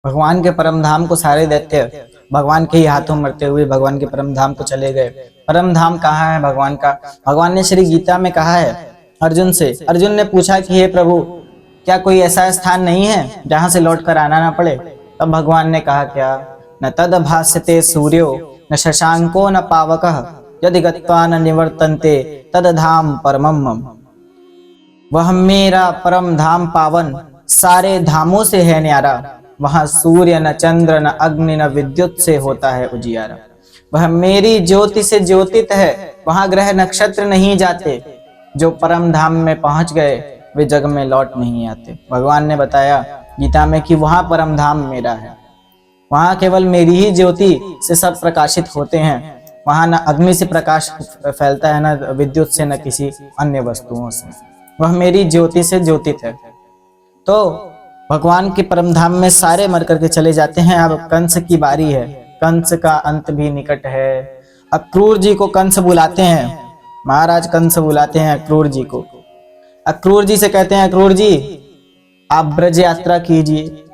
भगवान के परम धाम को सारे दैत्य भगवान के ही हाथों मरते हुए भगवान के परम धाम को चले गए। परम धाम कहाँ है भगवान का? भगवान ने श्री गीता में कहा है अर्जुन से। अर्जुन ने पूछा कि हे प्रभु, क्या कोई ऐसा स्थान नहीं है जहां से लौट कर आना ना पड़े? तब भगवान ने कहा क्या? न तद भास्यते सूर्यो न शशांको न पावकः यदि गत्वा न निवर्तन्ते तद धाम परमम मम। वह मेरा परम धाम पावन सारे धामों से है न्यारा। वहां सूर्य न चंद्र न अग्नि न विद्युत से होता है उजियारा। वह मेरी ज्योति से ज्योतित है, वहां ग्रह नक्षत्र नहीं जाते। जो परम धाम में पहुंच गए वे जग में लौट नहीं आते। भगवान ने बताया गीता में कि वहां परम धाम मेरा है। वहां केवल मेरी ही ज्योति से सब प्रकाशित होते हैं। वहां न अग्नि से प्रकाश फैलता है, न विद्युत से, न किसी अन्य वस्तुओं से। वह मेरी ज्योति से ज्योतित है। तो भगवान के परम धाम में सारे मर करके चले जाते हैं। अब कंस की बारी है। कंस का अंत भी निकट है। अक्रूर जी को कंस बुलाते हैं। महाराज कंस बुलाते हैं अक्रूर जी को। अक्रूर जी से कहते हैं अक्रूर जी, आप ब्रज यात्रा कीजिए,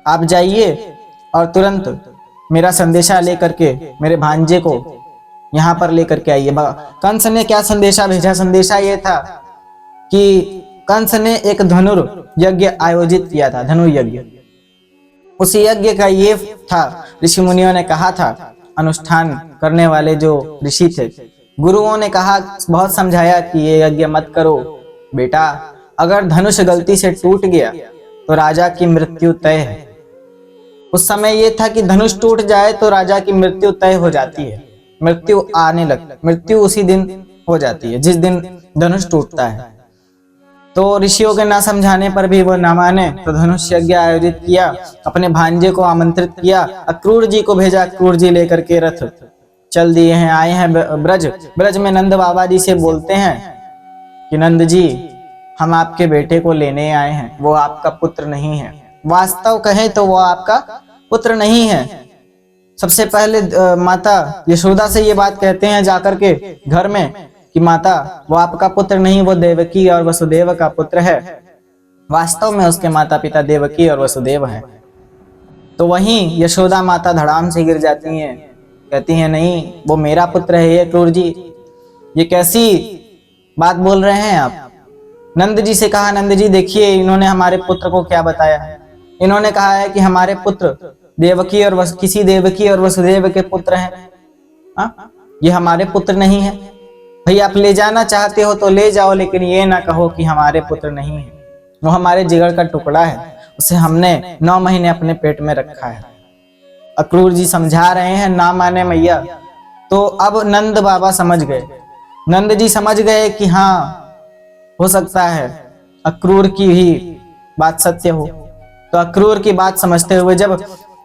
आप जाइए और तुरंत मेरा संदेशा लेकर के मेरे भांजे को यहाँ पर लेकर के आइए। कंस ने क्या संदेशा भेजा? संदेशा ये था कि कंस ने एक धनुर यज्ञ आयोजित किया था, धनु यज्ञ। उस यज्ञ का ये था, ऋषि मुनियों ने कहा था, अनुष्ठान करने वाले जो ऋषि थे, गुरुओं ने कहा, बहुत समझाया कि ये यज्ञ मत करो बेटा, अगर धनुष गलती से टूट गया तो राजा की मृत्यु तय है। उस समय ये था कि धनुष टूट जाए तो राजा की मृत्यु तय हो जाती है। मृत्यु आने लगती, मृत्यु उसी दिन हो जाती है जिस दिन धनुष टूटता है। तो ऋषियों के ना समझाने पर भी वो ना माने, तो धनुष यज्ञ आयोजित किया। अपने भांजे को आमंत्रित किया, अक्रूर जी को भेजा। अक्रूर जी लेकर के रथ चल दिए हैं, आए हैं ब्रज। ब्रज में नंद बाबा जी से बोलते हैं कि नंद जी, हम आपके बेटे को लेने आए हैं, वो आपका पुत्र नहीं है। वास्तव कहें तो वो आपका पुत्र नहीं है। सबसे पहले माता यशोदा से ये बात कहते हैं जाकर के घर में कि माता, वो आपका पुत्र नहीं, वो देवकी और वसुदेव का पुत्र है। वास्तव में उसके माता पिता देवकी और वसुदेव हैं। तो वहीं यशोदा माता धड़ाम से गिर जाती हैं, कहती हैं नहीं, वो मेरा पुत्र है। ये अक्रूर जी, ये कैसी बात बोल रहे हैं आप? नंद जी से कहा, नंद जी देखिए, इन्होंने हमारे पुत्र को क्या बताया है। इन्होंने कहा है कि हमारे पुत्र देवकी और किसी देवकी और वसुदेव के पुत्र हैं। ये हमारे पुत्र नहीं है। भाई आप ले जाना चाहते हो तो ले जाओ, लेकिन ये ना कहो कि हमारे पुत्र नहीं है। वो हमारे जिगर का टुकड़ा है, उसे हमने 9 महीने अपने पेट में रखा है। अक्रूर जी समझा रहे हैं, ना माने मैया। तो अब नंद बाबा समझ गए, नंद जी समझ गए कि हाँ, हो सकता है अक्रूर की ही बात सत्य हो। तो अक्रूर की बात समझते हुए जब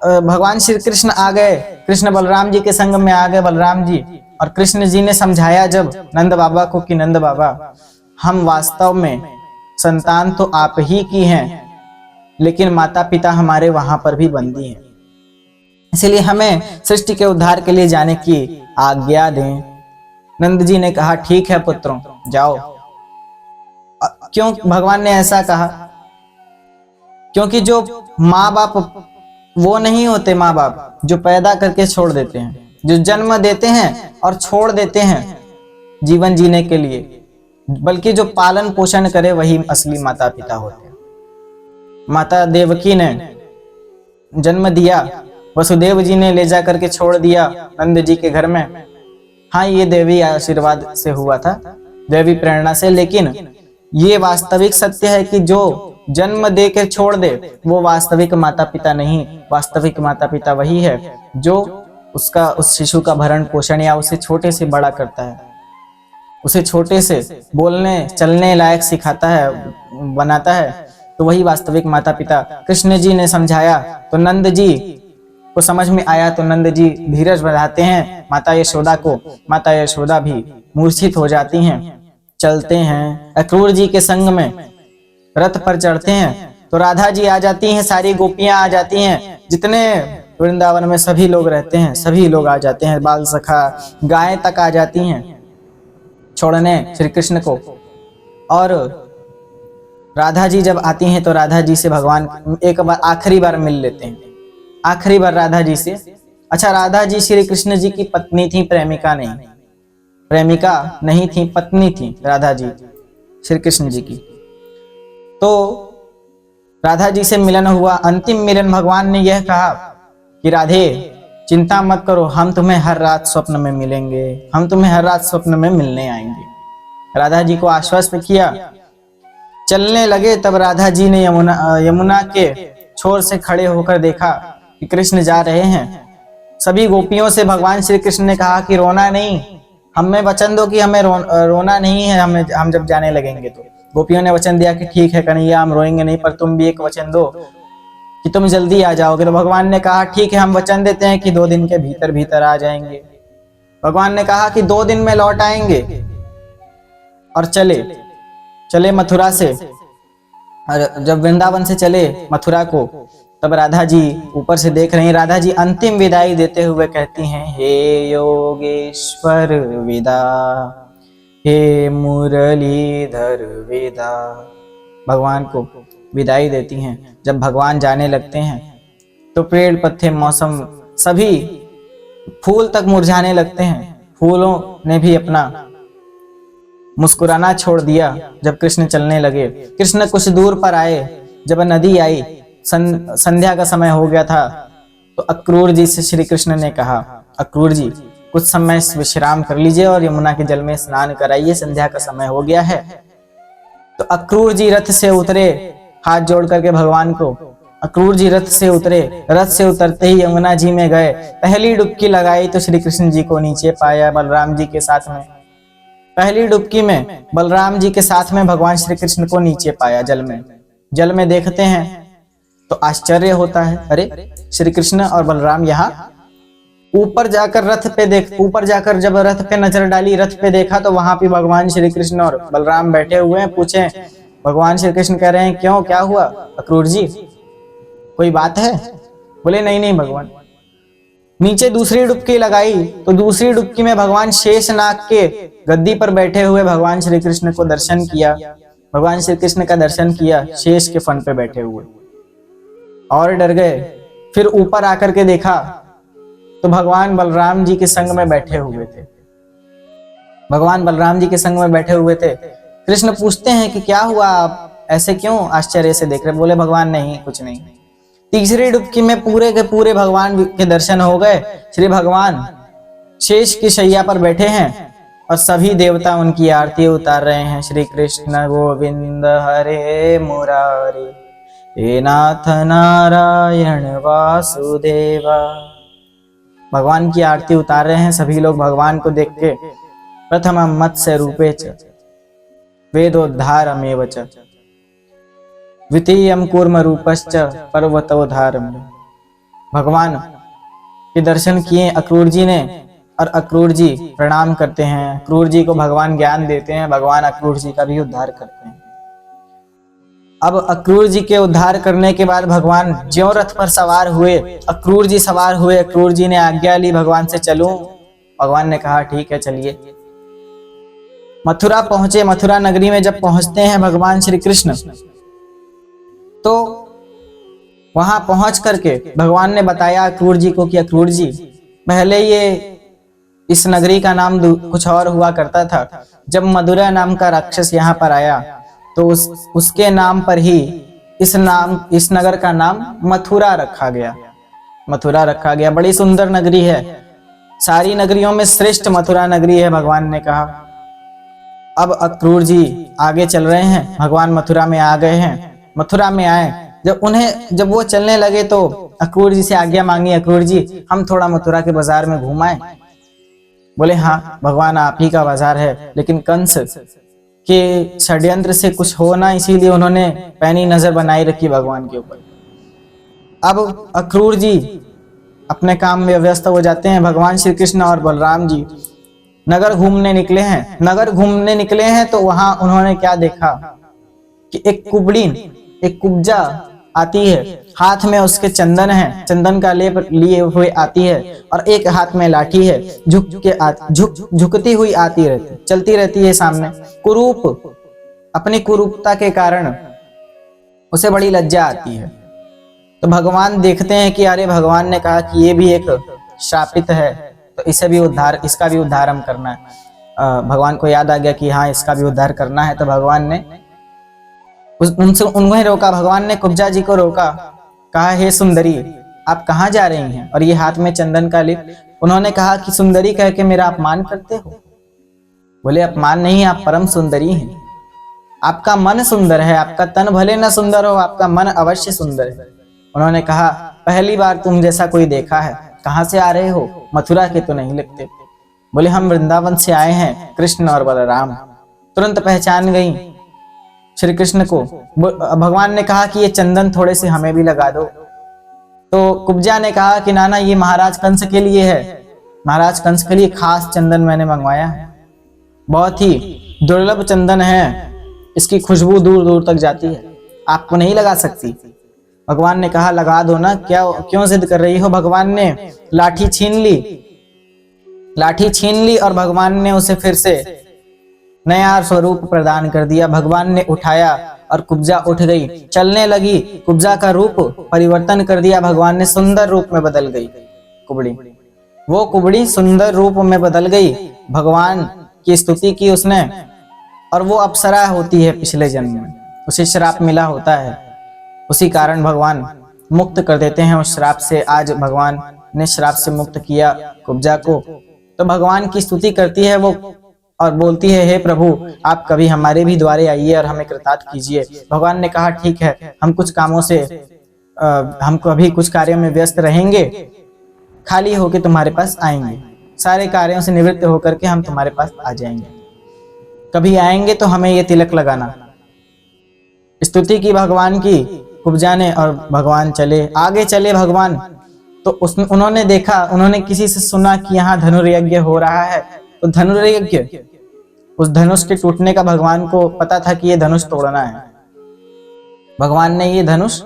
भगवान श्री कृष्ण आ गए, कृष्ण बलराम जी के संग में आ गए, बलराम जी, और कृष्ण जी ने समझाया जब नंद बाबा को कि नंद बाबा, हम वास्तव में संतान तो आप ही की हैं, लेकिन माता पिता हमारे वहां पर भी बंदी हैं, इसलिए हमें सृष्टि के उद्धार के लिए जाने की आज्ञा दें। नंद जी ने कहा ठीक है पुत्रों, जाओ। क्यों भगवान ने ऐसा कहा? क्योंकि जो माँ बाप वो नहीं होते, माँ बाप जो पैदा करके छोड़ देते हैं, जो जन्म देते हैं और छोड़ देते हैं जीवन जीने के लिए, बल्कि जो पालन पोषण करे वही असली माता पिता होते हैं। माता देवकी ने जन्म दिया, वसुदेव जी ने ले जा करके छोड़ दिया नंद जी के घर में। हाँ, ये देवी आशीर्वाद से हुआ था, देवी प्रेरणा से, लेकिन ये वास्तविक सत्य है कि जो जन्म दे के छोड़ दे वो वास्तविक माता पिता नहीं। वास्तविक माता पिता वही है जो उस शिशु का भरण पोषण या उसे छोटे से बड़ा करता है, उसे छोटे से बोलने चलने लायक सिखाता है, बनाता है, तो वही वास्तविक माता पिता। कृष्ण जी ने समझाया तो नंद जी को समझ में आया, तो नंद जी धीरज बढ़ाते हैं माता यशोदा को। माता यशोदा भी मूर्छित हो जाती हैं। चलते हैं अक्रूर जी के संग में, रथ पर चढ़ते हैं तो राधा जी आ जाती हैं, सारी गोपियां आ जाती हैं, जितने वृंदावन में सभी लोग रहते हैं, सभी लोग आ जाते हैं, बाल सखा, गायें तक आ जाती हैं छोड़ने श्री कृष्ण को। और राधा जी जब आती हैं तो राधा जी से भगवान एक बार आखिरी बार मिल लेते हैं, आखिरी बार राधा जी से। अच्छा, राधा जी श्री कृष्ण जी की पत्नी थी, प्रेमिका नहीं, प्रेमिका नहीं थी, पत्नी थी राधा जी श्री कृष्ण जी की। तो राधा जी से मिलन हुआ, अंतिम मिलन। भगवान ने यह कहा कि राधे चिंता मत करो, हम तुम्हें हर रात स्वप्न में मिलेंगे, हम तुम्हें हर रात स्वप्न में मिलने आएंगे। राधा जी को आश्वस्त किया, चलने लगे। तब राधा जी ने यमुना के छोर से खड़े होकर देखा कि कृष्ण जा रहे हैं। सभी गोपियों से भगवान श्री कृष्ण ने कहा कि रोना नहीं, हमें वचन दो कि हमें रोना नहीं है, हम जब जाने लगेंगे तो। गोपियों ने वचन दिया कि ठीक है कन्हैया, हम रोएंगे नहीं, पर तुम भी एक वचन दो कि तुम जल्दी आ जाओगे। तो भगवान ने कहा ठीक है, हम वचन देते हैं कि 2 दिन के भीतर भीतर आ जाएंगे। भगवान ने कहा कि 2 दिन में लौट आएंगे। और चले मथुरा से। और जब वृंदावन से चले मथुरा को, तब राधा जी ऊपर से देख रही हैं। राधा जी अंतिम विदाई देते हुए कहती हैं, हे योगेश्वर विदा, हे मुरलीधर विदा। भगवान को विदाई देती हैं। जब भगवान जाने लगते हैं तो पेड़ पत्ते, मौसम, सभी फूल तक मुरझाने लगते हैं। फूलों ने भी अपना मुस्कुराना छोड़ दिया जब कृष्ण चलने लगे। कृष्ण कुछ दूर पर आए, जब नदी आई, संध्या का समय हो गया था, तो अक्रूर जी से श्री कृष्ण ने कहा, अक्रूर जी कुछ समय विश्राम कर लीजिए और यमुना के जल में स्नान कराइए, संध्या का समय हो गया है। तो अक्रूर जी रथ से उतरे, हाथ जोड़ करके भगवान को। अक्रूर जी रथ से उतरे, रथ से उतरते ही यमुना जी में गए, पहली डुबकी लगाई तो श्री कृष्ण जी को नीचे पाया बलराम जी के साथ में। पहली डुबकी में बलराम जी के साथ में भगवान श्री कृष्ण को नीचे पाया जल में देखते हैं तो आश्चर्य होता है, अरे श्री कृष्ण और बलराम यहाँ। ऊपर जाकर जब रथ पे नजर डाली, रथ पे देखा तो वहां पे भगवान श्री कृष्ण और बलराम बैठे हुए हैं। पूछे, भगवान श्री कृष्ण कह रहे हैं, क्यों, क्या हुआ अक्रूर जी, कोई बात है? बोले नहीं भगवान। नीचे दूसरी डुबकी लगाई तो दूसरी डुबकी में भगवान शेषनाग के गद्दी पर बैठे हुए भगवान श्री कृष्ण को दर्शन किया। भगवान श्री कृष्ण का दर्शन किया शेष के फन पे बैठे हुए, और डर गए। फिर ऊपर आकर के देखा तो भगवान बलराम जी के संग में बैठे हुए थे। भगवान बलराम जी के संग में बैठे हुए थे। कृष्ण पूछते हैं कि क्या हुआ, आप ऐसे क्यों आश्चर्य से देख रहे? बोले भगवान नहीं, कुछ नहीं। तीसरी डुबकी में पूरे के पूरे भगवान के दर्शन हो गए। श्री भगवान शेष की शैया पर बैठे हैं और सभी देवता उनकी आरती उतार रहे हैं। श्री कृष्ण गोविंद हरे मुरारे, हे नाथ नारायण वासुदेवा। भगवान की आरती उतार रहे हैं सभी लोग भगवान को देख के। प्रथमं मत्स्य रूपे च वेदोद्धारमेव च, द्वितीयं कूर्म रूपश्च पर्वतोद्धारम्। भगवान के दर्शन किए अक्रूर जी ने, और अक्रूर जी प्रणाम करते हैं। अक्रूर जी को भगवान ज्ञान देते हैं, भगवान अक्रूर जी का भी उद्धार करते हैं। अब अक्रूर जी के उद्धार करने के बाद भगवान ज्यों रथ पर सवार हुए, अक्रूर जी सवार हुए। अक्रूर जी ने आज्ञा ली भगवान से, चलूं? भगवान ने कहा ठीक है चलिए। मथुरा पहुंचे। मथुरा नगरी में जब पहुंचते हैं भगवान श्री कृष्ण, तो वहां पहुंच करके भगवान ने बताया अक्रूर जी को कि अक्रूर जी, पहले ये इस नगरी का नाम कुछ और हुआ करता था। जब मदुरा नाम का राक्षस यहाँ पर आया तो उसके नाम पर ही इस नगर का नाम मथुरा रखा गया। मथुरा रखा गया। बड़ी सुंदर नगरी है, सारी नगरियों में श्रेष्ठ मथुरा नगरी है, भगवान ने कहा। अब अक्रूर जी आगे चल रहे हैं, भगवान मथुरा में आ गए हैं। मथुरा में आए, जब वो चलने लगे तो अक्रूर जी से आज्ञा मांगी, अक्रूर जी हम थोड़ा मथुरा के बाजार में घुमाएं। बोले हाँ भगवान, आप ही का बाजार है, लेकिन कंस के षड्यंत्र से कुछ हो ना, इसीलिए उन्होंने पैनी नजर बनाई रखी भगवान के ऊपर। अब अक्रूर जी अपने काम में व्यस्त हो जाते हैं। भगवान श्री कृष्ण और बलराम जी नगर घूमने निकले हैं। नगर घूमने निकले हैं तो वहां उन्होंने क्या देखा कि एक कुबजा आती है, हाथ में उसके चंदन है, चंदन का लेप लिए हुए आती है, और एक हाथ में लाठी है, झुकती हुई आती रहती, चलती रहती है सामने। कुरूप, अपनी कुरूपता के कारण उसे बड़ी लज्जा आती है। तो भगवान देखते हैं कि अरे भगवान ने कहा कि ये भी एक श्रापित है, तो इसे भी इसका भी उद्धार हम करना है। भगवान को याद आ गया कि हाँ इसका भी उद्धार करना है, तो भगवान ने उन्हें रोका। भगवान ने कुब्जा जी को रोका, कहा हे सुंदरी आप कहाँ जा रही हैं, और ये हाथ में चंदन का लेप। उन्होंने कहा कि सुंदरी कह के मेरा अपमान करते हो। बोले अपमान नहीं, आप परम सुंदरी हैं, आपका मन सुंदर है, आपका तन भले न सुंदर हो, आपका मन अवश्य सुंदर है। उन्होंने कहा पहली बार तुम जैसा कोई देखा है, कहाँ से आ रहे हो, मथुरा के तो नहीं लगते। बोले हम वृंदावन से आए हैं, कृष्ण और बलराम। तुरंत पहचान गई श्री कृष्ण को। भगवान ने कहा कि ये चंदन थोड़े से हमें भी लगा दो। तो कुब्जा ने कहा कि नाना ये महाराज कंस के लिए है, महाराज कंस के लिए खास चंदन मैंने मंगवाया है, बहुत ही दुर्लभ चंदन है, इसकी खुशबू दूर दूर तक जाती है, आपको नहीं लगा सकती। भगवान ने कहा लगा दो ना, क्यों जिद कर रही हो। भगवान ने लाठी छीन ली और भगवान ने उसे फिर से नया स्वरूप प्रदान कर दिया। भगवान ने उठाया और कुब्जा उठ गई, चलने लगी। कुब्जा का रूप परिवर्तन कर दिया भगवान ने, सुंदर रूप में बदल गई कुबड़ी। वो कुबड़ी सुंदर रूप में बदल गई, भगवान की स्तुति की उसने, और वो अप्सरा होती है पिछले जन्म में, उसे श्राप मिला होता है, उसी कारण भगवान मुक्त कर देते हैं उस श्राप से। आज भगवान ने श्राप से मुक्त किया कुब्जा को। तो भगवान की स्तुति करती है वो और बोलती है हे प्रभु आप कभी हमारे भी द्वारे आइए और हमें कृतार्थ कीजिए। भगवान ने कहा ठीक है, हम कुछ कामों से हम कभी कुछ कार्यों में व्यस्त रहेंगे, खाली होके तुम्हारे पास आएंगे, सारे कार्यों से निवृत्त होकर के हम तुम्हारे पास आ जाएंगे। कभी आएंगे तो हमें ये तिलक लगाना। स्तुति की भगवान की कुब्जा ने, और भगवान चले, आगे चले भगवान। तो उन्होंने देखा, उन्होंने किसी से सुना कि यहाँ धनुर्यज्ञ हो रहा है। तो धनुर्यज्ञ, उस धनुष के टूटने का भगवान को पता था कि ये धनुष तोड़ना है। भगवान ने ये धनुष,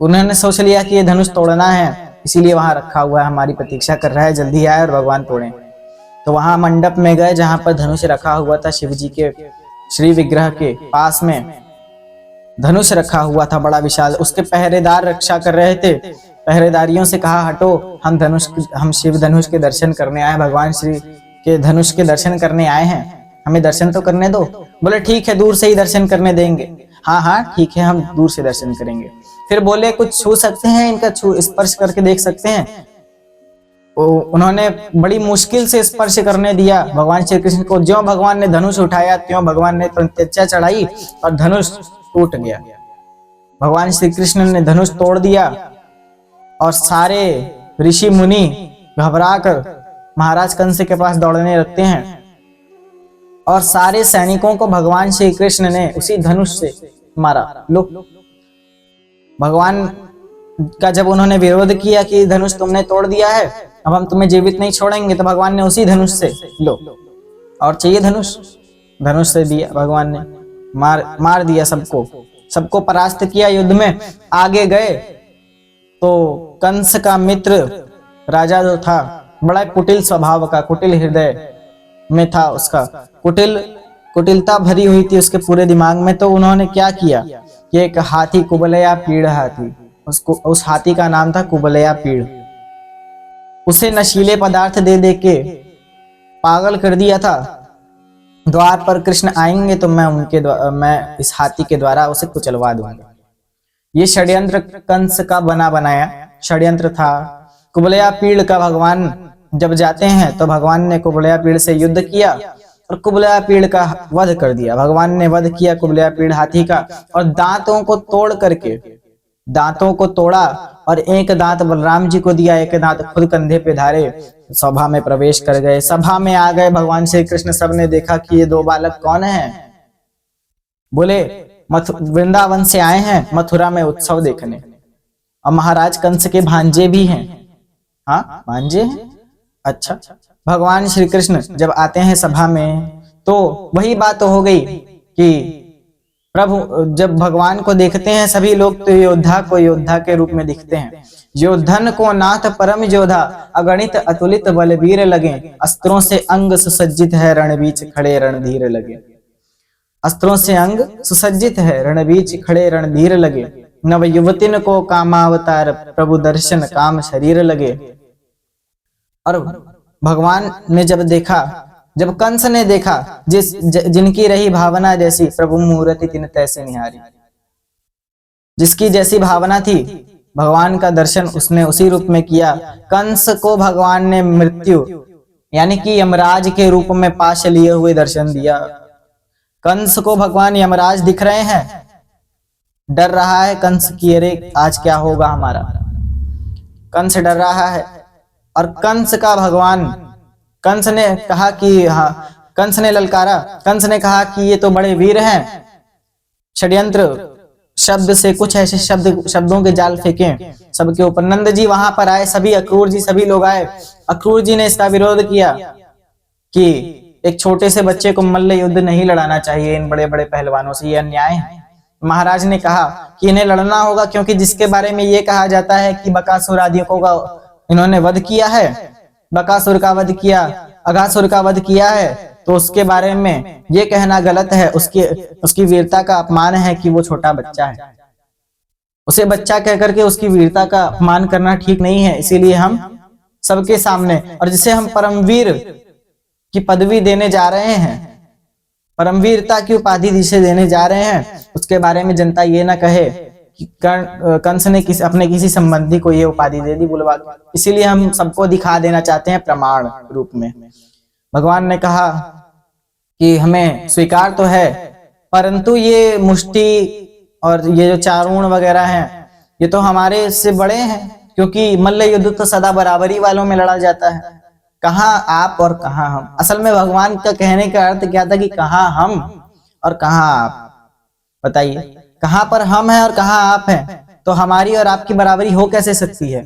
उन्होंने सोच लिया कि ये धनुष तोड़ना है, इसीलिए वहां रखा हुआ है, हमारी प्रतीक्षा कर रहा है, जल्दी आए और भगवान तोड़े। तो वहां मंडप में गए जहां पर धनुष रखा हुआ था, शिव जी के श्री विग्रह के पास में धनुष रखा हुआ था बड़ा विशाल। उसके पहरेदार रक्षा कर रहे थे। पहरेदारियों से कहा हटो, हम शिव धनुष के दर्शन करने आए, भगवान श्री के धनुष के दर्शन करने आए हैं, हमें दर्शन तो करने दो। बोले ठीक है, दूर से ही दर्शन करने देंगे। हाँ हाँ ठीक है, हम दूर से दर्शन करेंगे। फिर बोले कुछ छू सकते हैं, इनका स्पर्श करके देख सकते हैं। उन्होंने बड़ी मुश्किल से स्पर्श करने दिया भगवान श्री कृष्ण को। ज्यों भगवान ने धनुष उठाया त्यों भगवान ने प्रत्यक्षा चढ़ाई और धनुष टूट गया। भगवान श्री कृष्ण ने धनुष तोड़ दिया और सारे ऋषि मुनि घबराकर महाराज कंस के पास दौड़ने लगते हैं, और सारे सैनिकों को भगवान श्री कृष्ण ने उसी धनुष से मारा। लो, भगवान का जब उन्होंने विरोध किया कि धनुष तुमने तोड़ दिया है, अब हम तुम्हें जीवित नहीं छोड़ेंगे, तो भगवान ने उसी धनुष से, लो और चाहिए धनुष से दिया। भगवान ने मार दिया, सबको परास्त किया। युद्ध में आगे गए तो कंस का मित्र राजा जो था, बड़ा कुटिल स्वभाव का, कुटिल हृदय में था उसका, कुटिलता भरी हुई थी उसके पूरे दिमाग में। तो उन्होंने क्या किया कि एक हाथी, कुबलया पीड़ हाथी, उस हाथी का नाम था कुबलया पीड़, उसे नशीले पदार्थ दे दे के पागल कर दिया था। द्वार पर कृष्ण आएंगे तो मैं इस हाथी के द्वारा उसे कुचलवा दूंगा। ये षड्यंत्र कंस का बना बनाया षड्यंत्र था। कुबलया पीड़ का भगवान जब जाते हैं तो भगवान ने कुबलया पीड़ से युद्ध किया और कुबलया पीड़ का वध कर दिया। भगवान ने वध किया कुबलया पीड़ हाथी का, और दांतों को तोड़ करके, दांतों को तोड़ा और एक दांत बलराम जी को दिया, एक दांत खुद कंधे पे धारे सभा में प्रवेश कर गए। सभा में आ गए भगवान श्री कृष्ण। सबने देखा कि ये दो बालक कौन हैं। बोले वृंदावन से आए हैं मथुरा में उत्सव देखने, और महाराज कंस के भांजे भी हैं। हाँ भांजे हैं, अच्छा। भगवान श्री कृष्ण जब आते हैं सभा में तो वही बात हो गई कि प्रभु जब भगवान को देखते हैं सभी लोग तो योद्धा को योद्धा के रूप में दिखते हैं। योद्धन को नाथ परम योद्धा, अगणित अतुलित बलवीर लगे, अस्त्रों से अंग सुसज्जित है रण बीच खड़े रणधीर लगे। अस्त्रों से अंग सुसज्जित है रण बीच खड़े रणधीर लगे, नव युवतिन को कामावतार प्रभु दर्शन काम शरीर लगे। और भगवान ने जब देखा, जब कंस ने देखा जिनकी रही भावना जैसी, प्रभु मूर्ति तिन तैसे निहारी। जिसकी जैसी भावना थी भगवान का दर्शन उसने उसी रूप में किया। कंस को भगवान ने मृत्यु यानी कि यमराज के रूप में पाश लिए हुए दर्शन दिया। कंस को भगवान यमराज दिख रहे हैं, डर रहा है कंस की, अरे आज क्या होगा हमारा। कंस डर रहा है और कंस का भगवान, कंस ने कहा कि हाँ, कंस ने ललकारा, कंस ने कहा कि ये तो बड़े वीर हैं, षड्यंत्र शब्द से कुछ ऐसे शब्दों के जाल फेंके सबके ऊपर। नंद जी वहां पर आए, सभी अक्रूर जी सभी लोग आए। अक्रूर जी ने इसका विरोध किया कि एक छोटे से बच्चे को मल्ल युद्ध नहीं लड़ाना चाहिए इन बड़े बड़े पहलवानों से, ये अन्याय है। महाराज ने कहा कि इन्हें लड़ना होगा, क्योंकि जिसके बारे में ये कहा जाता है कि बकासुर आदियों का इन्होंने वध किया है, बकासुर का वध किया, अघासुर का वध किया है, तो उसके बारे में ये कहना गलत है। उसकी वीरता का अपमान है कि वो छोटा बच्चा है। उसे बच्चा कह करके उसकी वीरता का अपमान करना ठीक नहीं है। इसीलिए हम सबके सामने, और जिसे हम परमवीर की पदवी देने जा रहे हैं, परमवीरता की उपाधि जिसे देने जा रहे हैं, उसके बारे में जनता ये ना कहे कि कंस ने अपने किसी संबंधी को ये उपाधि दे दी बुलवा के। इसीलिए हम सबको दिखा देना चाहते हैं प्रमाण रूप में। भगवान ने कहा कि हमें स्वीकार तो है, परंतु ये मुष्टि और ये जो चारूण वगैरह हैं, ये तो हमारे से बड़े हैं, क्योंकि मल्ल युद्ध तो सदा बराबरी वालों में लड़ा जाता है। कहाँ आप और कहाँ हम। असल में भगवान का कहने का अर्थ क्या था कि कहाँ हम और कहाँ आप। बताइए, कहाँ पर हम हैं और कहाँ आप हैं, तो हमारी और आपकी बराबरी हो कैसे सकती है।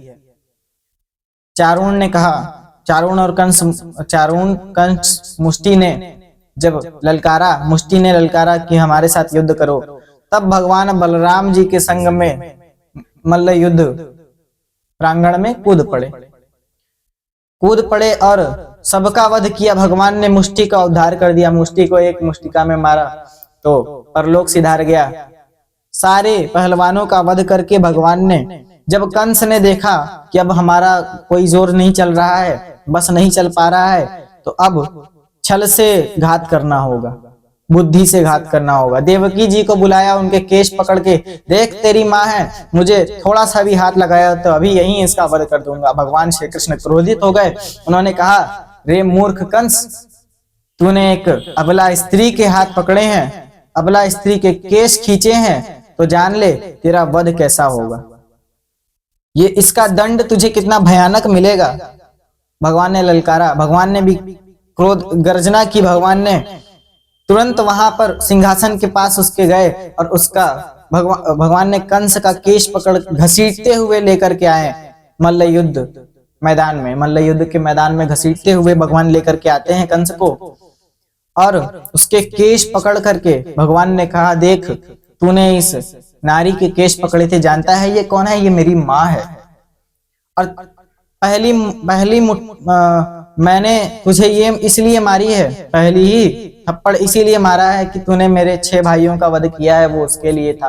चारूण ने कहा, चारूण और कंस मुष्टि ने जब ललकारा, मुष्टि ने ललकारा कि हमारे साथ युद्ध करो, तब भगवान बलराम जी के संग में मल्ल युद्ध प्रांगण में कूद पड़े और सबका वध किया। भगवान ने मुष्टि का उद्धार कर दिया, मुष्टि को एक मुष्टिका में मारा तो परलोक सिधार गया। सारे पहलवानों का वध करके भगवान ने, जब कंस ने देखा कि अब हमारा कोई जोर नहीं चल रहा है, बस नहीं चल पा रहा है, तो अब छल से घात करना होगा, बुद्धि से घात करना होगा। देवकी जी को बुलाया, उनके केश पकड़ के, देख तेरी माँ है, मुझे थोड़ा सा भी हाथ लगाया तो अभी यहीं इसका वध कर दूंगा। भगवान श्री कृष्ण क्रोधित हो गए। उन्होंने कहा, रे मूर्ख कंस, तूने एक अबला स्त्री के हाथ पकड़े हैं, अबला स्त्री के केश खींचे हैं, तो जान ले तेरा वध कैसा होगा। ये इसका दंड तुझे कितना भयानक मिलेगा। भगवान ने ललकारा, भगवान ने भी क्रोध गर्जना की। भगवान ने तुरंत वहां पर सिंहासन के पास उसके गए और उसका भगवान ने कंस का केश पकड़ घसीटते हुए लेकर के आए मल्ल युद्ध मैदान में। मल्ल युद्ध के मैदान में घसीटते हुए भगवान लेकर के आते हैं कंस को, और उसके केश पकड़ करके भगवान ने कहा, देख तूने इस नारी के केश पकड़े थे, जानता है ये कौन है? ये मेरी माँ है। और पहली मैंने तुझे ये इसलिए मारी है, पहली ही थप्पड़ इसीलिए मारा है कि तूने मेरे 6 भाइयों का वध किया है, वो उसके लिए था।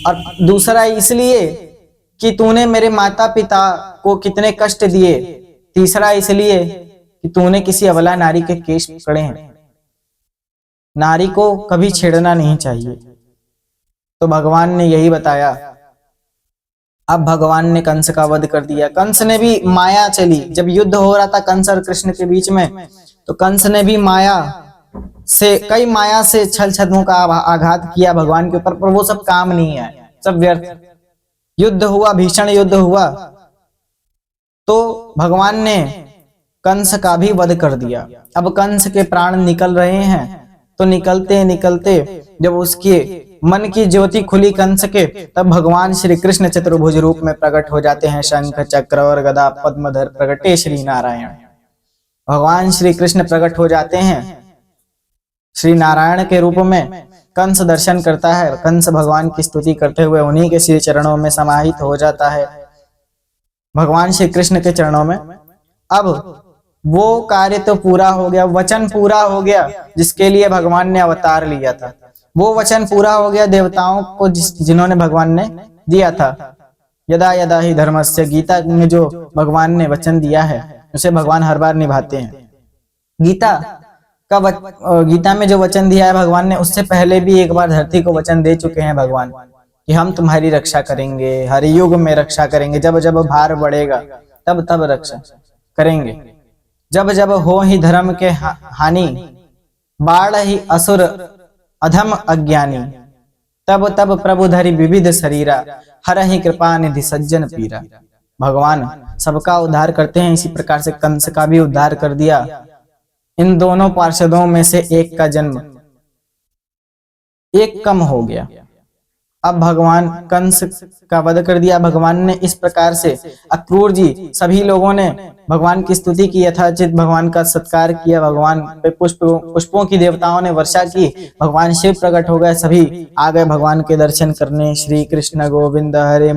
और दूसरा इसलिए कि तूने मेरे माता पिता को कितने कष्ट दिए। तीसरा इसलिए कि तूने किसी अबला नारी के केश पकड़े हैं। नारी को कभी छेड़ना नहीं चाहिए। तो भगवान ने यही बताया। अब भगवान ने कंस का वध कर दिया। कंस ने भी माया चली, जब युद्ध हो रहा था कंस और कृष्ण के बीच में, तो कंस ने भी कई माया से छल छद्मों का आघात किया भगवान के ऊपर, पर वो सब काम नहीं आए, सब व्यर्थ। युद्ध हुआ, भीषण युद्ध हुआ, तो भगवान ने कंस का भी वध कर दिया। अब कंस के प्राण निकल रहे हैं, तो निकलते निकलते जब उसके मन की ज्योति खुली कंस के, तब भगवान श्री कृष्ण चतुर्भुज रूप में प्रकट हो जाते हैं। शंख चक्र और गदा पद्मधर प्रकटे श्री नारायण। भगवान श्री कृष्ण प्रकट हो जाते हैं श्री नारायण के रूप में कंस दर्शन करता है। कंस भगवान की स्तुति करते हुए उन्हीं के श्री चरणों में समाहित हो जाता है, भगवान श्री कृष्ण के चरणों में। अब वो कार्य तो पूरा हो गया, वचन पूरा हो गया जिसके लिए भगवान ने अवतार लिया था। वो वचन पूरा हो गया देवताओं को जिन्होंने भगवान ने दिया था। यदा यदा ही धर्मस्य, गीता में जो भगवान ने वचन दिया है उसे भगवान हर बार निभाते हैं। गीता में जो वचन दिया है भगवान ने, उससे पहले भी एक बार धरती को वचन दे चुके हैं भगवान कि हम तुम्हारी रक्षा करेंगे, हर युग में रक्षा करेंगे। जब जब भार बढ़ेगा तब तब रक्षा करेंगे। जब जब हो ही धर्म के हानि, बाढ़ ही असुर अधम अज्ञानी, तब तब प्रभु धरि विविध शरीरा, हर ही कृपा निधि सज्जन पीरा। भगवान सबका उद्धार करते हैं, इसी प्रकार से कंस का भी उद्धार कर दिया। इन दोनों पार्षदों में से एक का जन्म एक कम हो गया। अब भगवान कंस का वध कर दिया भगवान ने। इस प्रकार से अक्रूर जी सभी लोगों ने भगवान की स्तुति की, यथाचित भगवान का सत्कार किया, भगवान पे पुष्पों की देवताओं ने वर्षा की, भगवान शिव प्रकट हो गए, सभी आ गए भगवान के दर्शन करने। श्री कृष्ण गोविंद हरे।